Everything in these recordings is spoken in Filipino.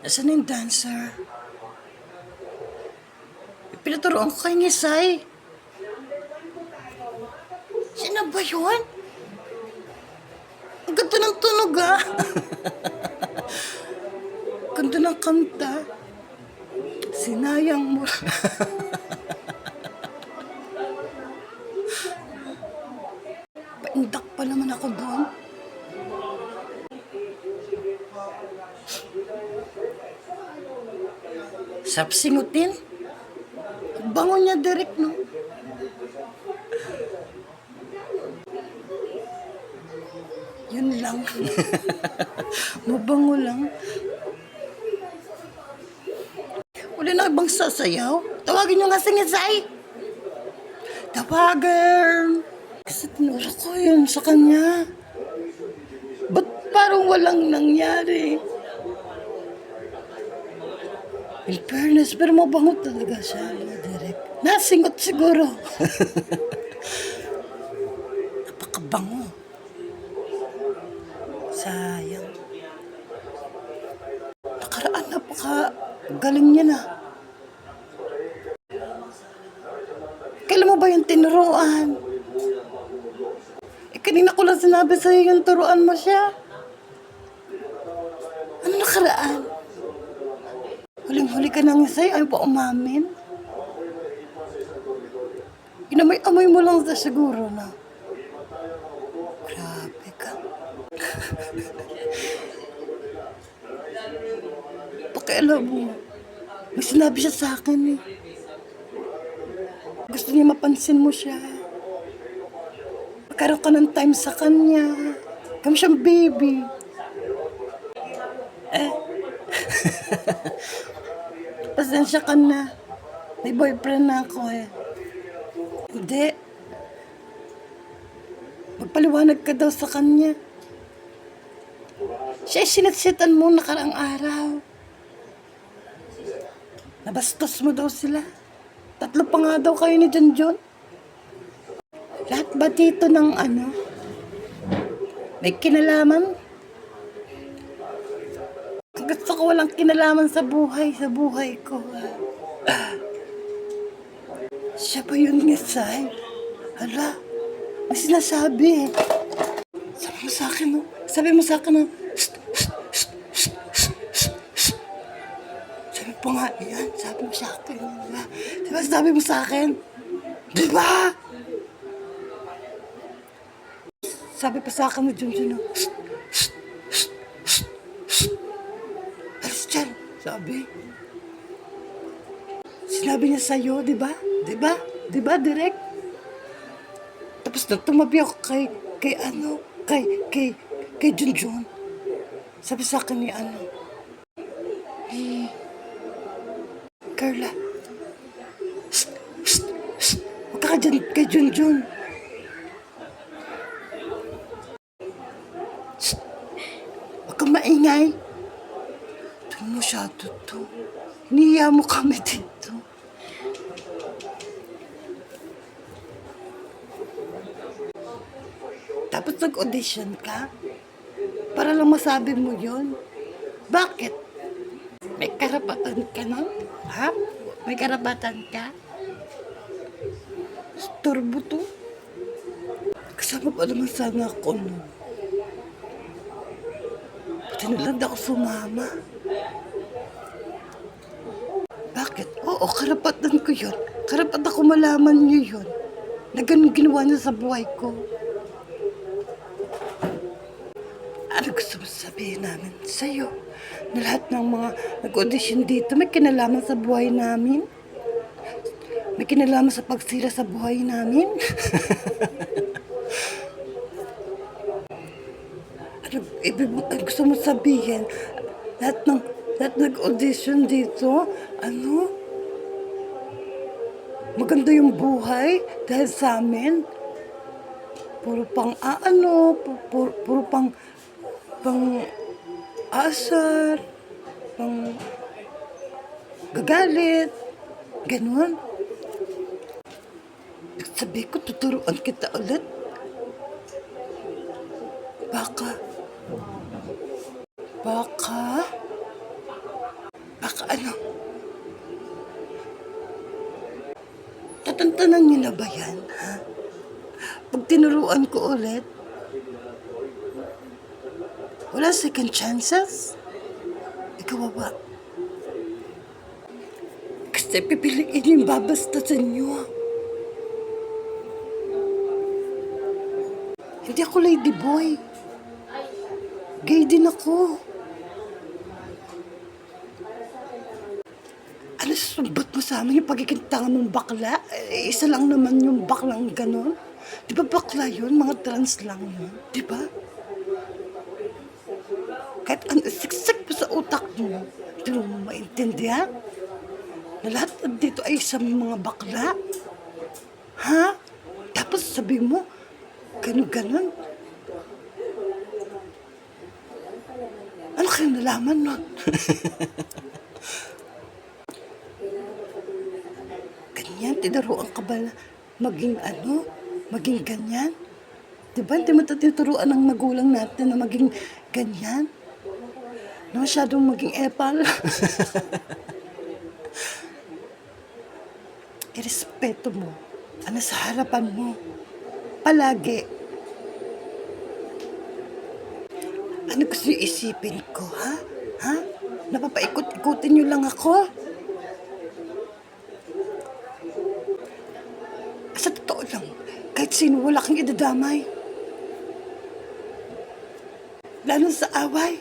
Nasaan yung dancer? Pinaturoan ko kay Nisay. Sino ba yun? Ang ganda ng tunog ah. Ganda ng kanta. Sinayang mo. Paindak pa naman ako doon. Sarap singutin. Bango niya direct, no? Yun lang. Mabango lang. Wala na ibang sasayaw? Tawagin nyo nga si Nisay. Tawagan. Kasi tinuro ko yun sa kanya. Ba't parang walang nangyari? In fairness, pero mabango talaga siya, direct. Nasingot siguro. Napakabango. Sayang. Nakaraan, galing niya na. Kailan mo ba yung tinuruan? Kanina ko lang sinabi sa'yo yung turuan mo siya. Ano nakaraan? Huling-huli ka nang isay, ayaw pa umamin. Inamay-amay mo lang sa siguro na. Grabe ka. Pakialam mo. May sinabi siya sa akin eh. Gusto niya mapansin mo siya. Magkaroon ka ng time sa kanya. Kami siyang baby. Pasensya ka na. May boyfriend na ako eh. Hindi. Magpaliwanag ka daw sa kanya. Siya sinatsitan mo nakaraang araw. Nabastos mo daw sila. 3 pa nga daw kayo ni John. Lahat ba dito ng ano? May kinalaman? Gusto ko walang kinalaman sa buhay ko. Siya ba yun, Nisay? Hala, may sinasabi. Sabi mo sa akin, no? Sabi mo sa akin, no? Sabi po nga, yan. Sabi mo sa akin, diba? Diba sabi mo sa akin? Diba? Sabi pa sa akin ni Junjun, no? Alis dyan, sabi. Sinabi niya sa'yo, diba? Diba? Diba, direct? Tapos na tumabi ako kay Junjun. Sabi sa akin ni Carla, huwag ka dyan kay Junjun. Huwag kang maingay. Doon mo siya to. Hiniya mo kami dito. Tapos nag-audition ka? Para lang masabi mo yun? Bakit? May karapatan ka nun? Ha? May karapatan ka? Storbo to? Kasama pa naman sana ako nun. Pati nalang ako sumama. Bakit? Oo, karapatan ko yun. Karapatan ko malaman niyo yun. Na ganun ginawa niya sa buhay ko. Ano gusto mo sabihin namin sa'yo? Na lahat ng mga nag-audition dito may kinalaman sa buhay namin? May kinalaman sa pagsira sa buhay namin? Ano gusto mo sabihin? Lahat nag-audition dito, maganda yung buhay dahil sa amin. Puro pang puro pang asar, pang gagalit, ganun. Sabi ko, tuturuan kita ulit. Baka, Tsaka tatantanan niyo na ba yan, ha? Pag tinuruan ko ulit, wala second chances? Ikaw ba? Kasi pipiliin yung babastasan niyo. Hindi ako ladyboy. Gay din ako. Ano sumbat mo sa amin yung pagiging tanga mong bakla? Isa lang naman yung baklang ganon. Di ba bakla yun? Mga trans lang yun. Di ba? Kahit ano siksik pa sa utak mo, hindi mo maintindihan na lahat dito ay isang mga bakla. Ha? Tapos sabi mo, ganon-ganon. Ano kayo nalaman nun? Ganyan, tinuruan ka ba na maging maging ganyan? Diba, hindi mo tinuruan ng magulang natin na maging ganyan? Na masyadong maging epal. Irespeto mo. Ano sa harapan mo? Palagi. Ano gusto yung isipin ko, ha? Ha? Napapaikot-ikutin niyo lang ako? Sa totoo lang, kahit sino wala kang idadamay. Lalo sa away.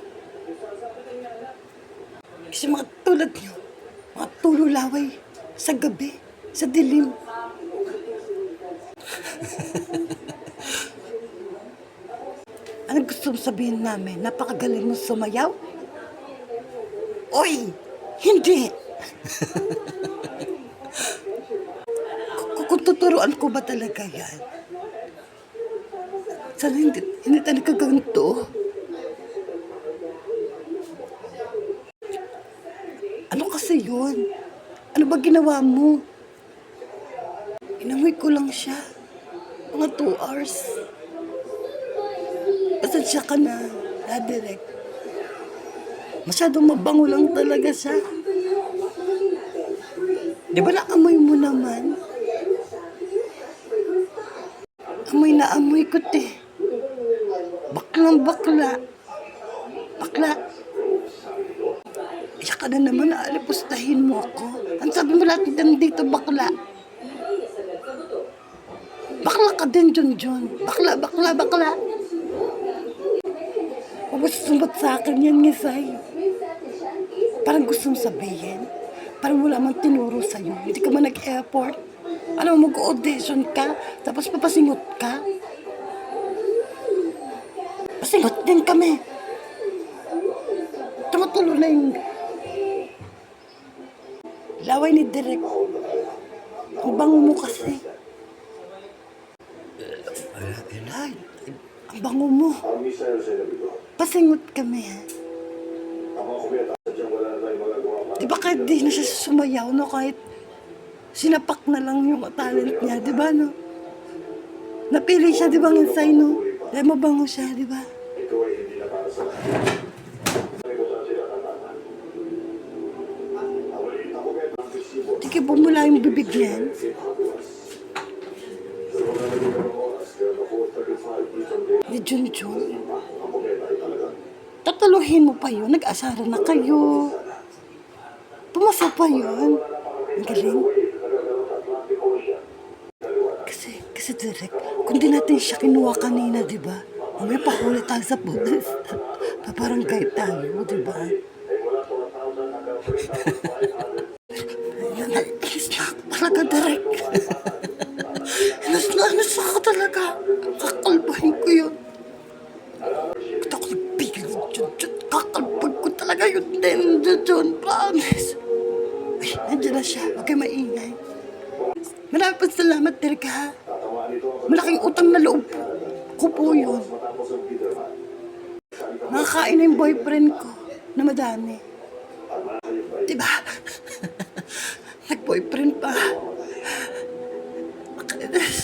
Kasi mga tulad niyo, mga tululaway, sa gabi, sa dilim. Ano gusto mong sabihin namin? Napakagaling mo sumayaw? Oy! Hindi! Kung tuturuan ko ba talaga yan? Sana hindi tayo nagkaganto. Ano kasi yun? Ano ba ginawa mo? Inamoy ko lang siya. Mga 2 hours. Pasensya ka na, direct. Masyadong mabango lang talaga siya. Di ba naamoy mo naman? Amoy na amoy ko, te. Baklang bakla. Bakla. Iyak ka na naman, aalipustahin mo ako. Ang sabi mo lahat dito, bakla. Bakla ka din, John. Bakla, bakla, bakla. Huwag sumbat sa akin yan, Ngisay. Parang gusto mong sabihin. Parang wala man tinuro sa'yo. Hindi ka man nag-airport. Alam mo, mag-audition ka, tapos papasingot ka. Pasingot din kami. Tumutulo na yung laway ni Direk. Ang bango mo kasi. Elay, ang bango mo. Pasingot kami, ha? Di ba kahit di na siya sumayaw, no? Kahit sinapak na lang yung talent niya, di ba, no? Napili siya, di ba, Ngisay, no? Dahil mabango siya, di ba? Sige, bumula yung bibig niyan. Ni Junjun. Tataluhin mo pa yun. Nag-asara na kayo. Pumasa pa yun. Ang galing. Kasi direct, kung di natin siya kinuha kanina, di ba? May pahuli tayo sa pulis. Paparangay tayo, di ba? Yan ay, inis na ako talaga, direct. Inis ako talaga. Kakalbahin ko yun. Ba't ako nagpigil ng Junjun? Kakalbahin ko talaga yun din, Junjun. Promise. Ay, nandiyan na siya. Huwag kayo maingay. Maraming pa salamat, direct, ha? Malaking utang na loob ko po yun. Nakakain na yung boyfriend ko na madami. Diba? Nag-boyfriend pa. Makainis.